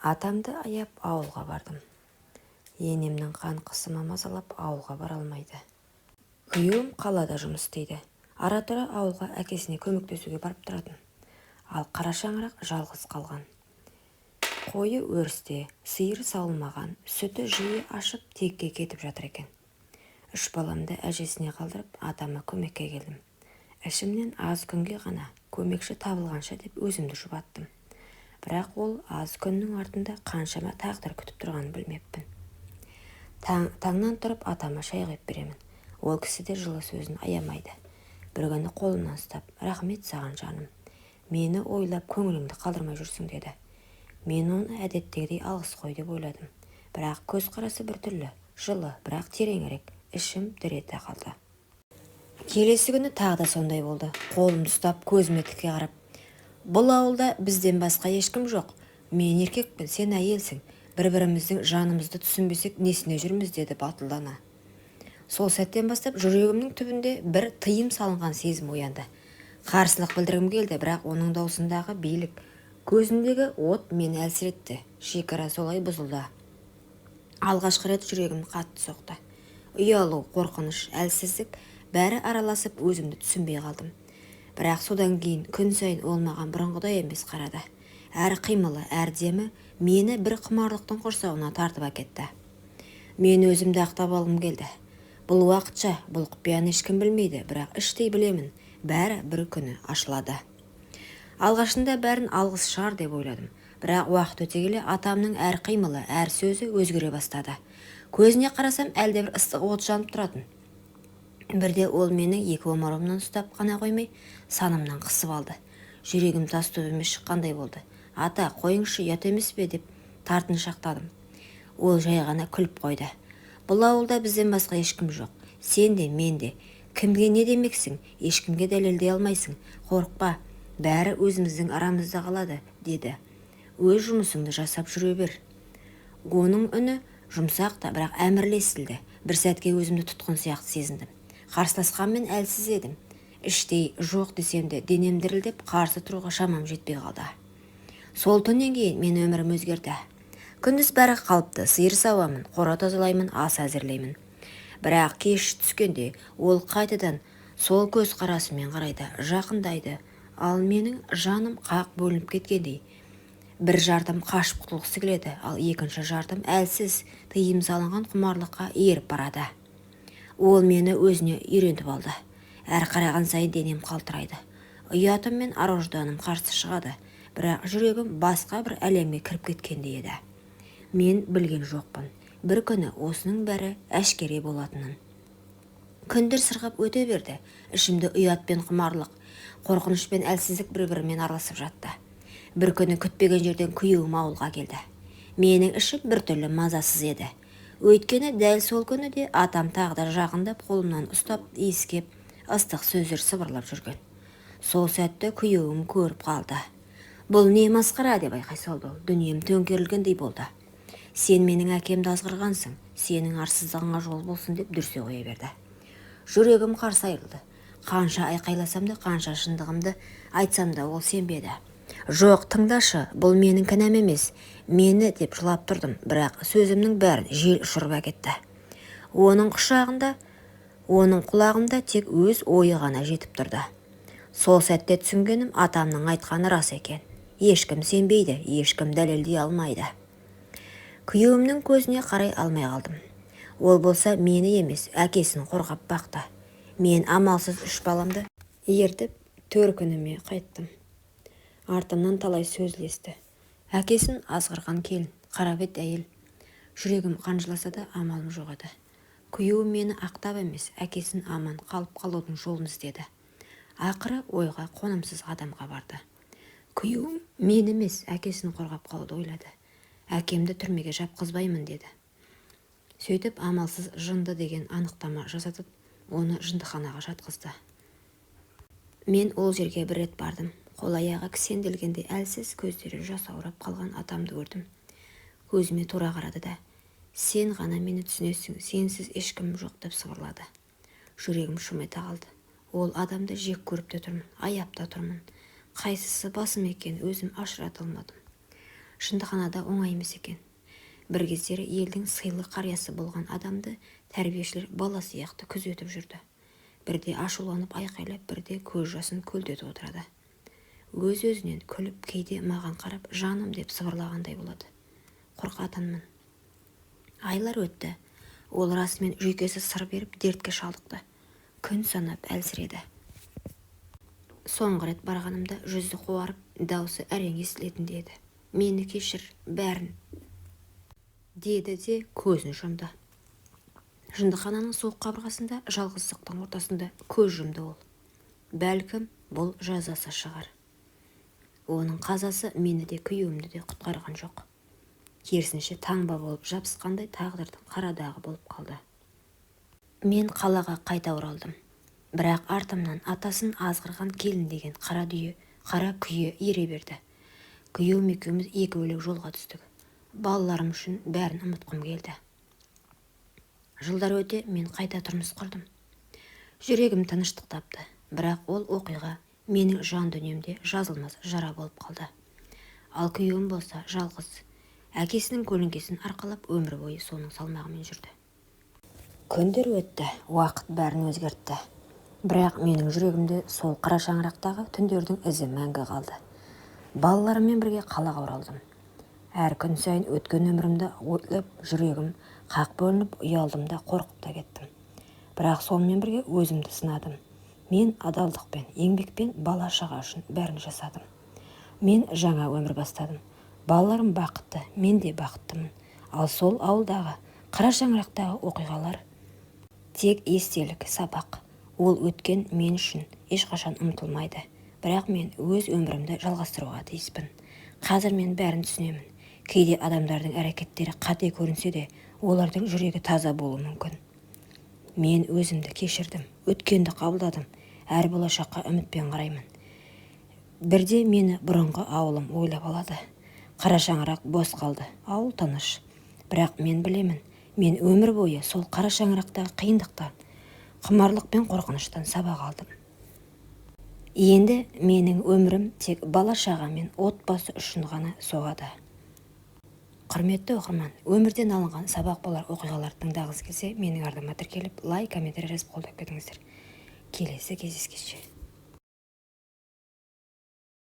Атамды аяп ауылға бардым. Енемнің қан қысымы мазалап ауылға бара алмайды. Күйеуім қалада жұмыс істейді. Ара-тұра ауылға әкесіне көмектесуге барып тұратын. Ал қара шаңырақ жалғыз қалған. Қойы өрісте, сиыр сауылмаған, сүті жиі ашып текке кетіп жатыр екен. 3 баламды әжесіне қалдырып, атама көмекке келдім. Ішімнен аз күнге ғана, көмекші табылғанша деп өзімді жұбаттым. Бірақ ол аз күннің артында қаншама тағдыр күтіп тұрғанын білмеппін. Таңнан тұрып атама шай құйып беремін. Ол кісі де жылы сөзін аямайды. Бір күні қолымнан ұстап, рахмет саған жаным. Мені ойлап көңіліңді қалдырмай жүрсің деді. Мен оны әдеттегідей алғыс қой деп ойладым. Бірақ көз қарасы біртүрлі, жылы, бірақ тереңірек, ішім дір ете қалды. Келесі күні тағы да сондай болды. Қолымды ұстап, көзіме тіке қарап, бұл ауылда бізден басқа ешкім жоқ. Мен еркекпін, сен әйелсің. Бір-біріміздің жанымызды түсінбесек несіне жүрміз деді батылдана. Сол сәттен бастап жүрегімнің түбінде бір тыйым салынған сезім оянды. Қарсылық білдіргім келді, бірақ оның даусындағы билік, көзіндегі от мені әлсіретті. Шекара солай бұзылды. Алғашқы рет жүрегім қатты соқты. Ұялу, қорқыныш, әлсіздік бәрі араласып өзімді түсінбей қалдым. Бірақ содан кейін күн сайын ол маған бұрынғыдай емес қарады. Әр қимылы, әр демі мені бір құмарлықтың құрсауына тартып әкетті. Мен өзімді ақтап алғым келді. Бұл уақытша, бұл құпияны ешкім білмейді, бірақ іштей білемін, бәрі бір күні ашылады. Алғашында бәрін алғыс шығар деп ойладым, бірақ уақыт өте келе атамның әр қимылы, әр сөзі өзгере бастады. Көзіне қарасам әлде бір ыстық от жанып тұратын. Бірде ол мені екі омырауымнан ұстап қана қоймай, санымнан қысып алды. Жүрегім тас төбеме шыққандай болды. Ата, қойыңшы, ұят емес пе деп тартыншақтадым. Ол жай ғана күліп қойды. Бұл ауылда бізден басқа ешкім жоқ. Сен де, мен де. Кімге не демексің? Ешкімге дәлелдей алмайсың. Қорықпа, бәрі өзіміздің арамызда қалады, деді. Өз жұмысыңды жасап жүре бер. Оның үні жұмсақ та, бірақ әмірлі естілді. Бір сәтке өзімді тұтқын сияқты сезіндім. Қарсыласқанмен әлсіз едім. Іштей жоқ десем де денем дірілдеп, қарсы тұруға шамам жетпей қалды. Сол түннен кейін мен өмірім өзгерді. Күндіз бәрі қалыпты, сиыр сауамын, қора тазалаймын, ас әзірлеймін. Бірақ кеш түскенде ол қайтадан сол көз қарасымен қарайды, жақындайды. Ал менің жаным қақ бөлініп кеткендей. Бір жартым қашып құтылғысы келеді, ал екінші жартым әлсіз, тыйым салынған құмарлыққа еріп барады. Ол мені өзіне үйрентіп алды. Әр қараған сайын денем қалтырайды. Ұятым мен ар-ожданым қарсы шығады, бірақ жүрегім басқа бір әлемге кіріп кеткендей еді. Мен білген жоқпын. Бір күні осының бәрі әшкере болатынын. Күндер сырғып өте берді. Ішімде ұят пен құмарлық, қорқыныш пен әлсіздік бір-бірімен араласып жатты. Бір күні күтпеген жерден күйеуім ауылға келді. Менің ішім біртүрлі мазасыз еді. Өйткені дәл сол күні де атам тағы да жақындап қолымнан ұстап, иіскеп, ыстық сөздер сыбырлап жүрген. Сол сәтті күйеуім көріп қалды. Бұл не масқара деп айқай салды ол. Дүнием төңкерілгендей болды. Сен менің әкемді азғырғансың, сенің арсыздығыңа жол болсын деп дүрсе қоя берді. Жүрегім қарсы айырылды. Қанша айқайласам да, қанша шындығымды айтсам да ол сенбеді. Жоқ, тыңдашы, бұл менің кінәм емес, мені деп жылап тұрдым, бірақ сөзімнің бәрін жел ұшырып әкетті. Оның құшағында, оның құлағымда тек өз ойы ғана жетіп тұрды. Сол сәтте түсінгенім атамның айтқаны рас екен. Ешкім сенбейді, ешкім дәлелдей алмайды. Күйеуімнің көзіне қарай алмай қалдым. Ол болса мені емес, әкесін қорғап бақты. Мен амалсыз 3 баламды ертіп төркініме қайттым. Артымнан талай сөз ілесті. Әкесін азғырған келін, қарабет әйел. Жүрегім қанжыласа да амалым жоқ еді. Күйеуім мені ақтап емес, әкесін аман қалып қалудың жолын іздеді. Ақыры ойға қонымсыз адамға барды. Күйеуім мен емес, әкесін қорғап қалуды ойлады. Әкемді түрмеге жапқызбаймын деді. Сөйтіп амалсыз жынды деген анықтама жасатып, оны жындыханаға жатқызды. Мен ол жерге бір рет бардым. Қол-аяғы кісенделгенде әлсіз, көздері жасаурап қалған атамды көрдім. Көзіме тура қарады да, сен ғана мені түсінесің, сенсіз ешкім жоқ деп сыбырлады. Жүрегім шым ете қалды. Ол адамды жек көріп те тұрмын, аяп та тұрмын. Қайсысы басым екен өзім ажырата алмадым. Жындыханада оңай емес екен. Бір кездері елдің сыйлы қариясы болған адамды тәрбиешілер бала сияқты күзетіп жүрді. Бірде ашуланып айқайлап, бірде көз жасын көлдетіп отырады. Өз-өзінен күліп, кейде маған қарап жаным деп сыбырлағандай болады. Қорқатынмын. Айлар өтті. Ол расымен жүйкесі сыр беріп дертке шалдықты. Күн санап әлсіреді. Соңғы рет барғанымда жүзі қуарып, даусы әрең естілетіндей еді. Мені кешір, бәрін, деді де көзін жұмды. Жындыхананың суық қабырғасында, жалғыздықтың ортасында көз жұмды ол. Бәлкім, бұл жазасы шығар. Оның қазасы мені де күйеуімді де құтқарған жоқ. Керісінше таңба болып жабысқандай тағдырдың қарадағы болып қалды. Мен қалаға қайта оралдым. Бірақ артымнан атасын азғырған келін деген қара күйе ере берді. Күйеуім екеуміз екі бөлек жолға түстік. Балаларым үшін бәрін ұмытқым келді. Жылдар өте мен қайта тұрмыс құрдым. Жүрегім тыныштық тапты, бірақ ол оқиға менің жан дүниемде жазылмас жара болып қалды. Ал күйеуім болса жалғыз, әкесінің көлеңкесін арқалап өмір бойы соның салмағымен жүрді. Күндер өтті, уақыт бәрін өзгертті. Бірақ менің жүрегімде сол қара шаңырақтағы түндердің ізі мәңгі қалды. Балаларыммен бірге қалаға оралдым. Әр күн сайын өткен өмірімді ойлап, жүрегім қақ бөлініп, ұялдым да қорқып та кеттім. Бірақ сонымен бірге өзімді сынадым. Мен адалдықпен, еңбекпен бала шаға үшін бәрін жасадым. Мен жаңа өмір бастадым. Балаларым бақытты, мен де бақыттымын. Ал сол ауылдағы, қара шаңырақтағы оқиғалар тек естелік, сабақ. Ол өткен мен үшін ешқашан ұмытылмайды. Бірақ мен өз өмірімді жалғастыруға тиіспін. Қазір мен бәрін түсінемін. Кейде адамдардың әрекеттері қате көрінсе де, олардың жүрегі таза болуы мүмкін. Мен өзімді кешірдім, өткенді қабылдадым, әр болашаққа үмітпен қараймын. Бірде мені бұрынғы ауылым ойлап алады. Қара шаңырақ бос қалды, ауыл тыныш. Бірақ мен білемін, мен өмір бойы сол қара шаңырақтағы қиындықтан, құмарлық пен қорқыныштан сабақ алдым. Енді менің өмірім тек бала шаға мен отбасы үшін ғана соғады. Құрметті оқырман, өмірден алынған сабақ болар оқиғаларды тыңдағыңыз келсе, менің арнама тіркеліп, лайк, комментарий жазып қолдап кетіңіздер. Келесі кездескенше.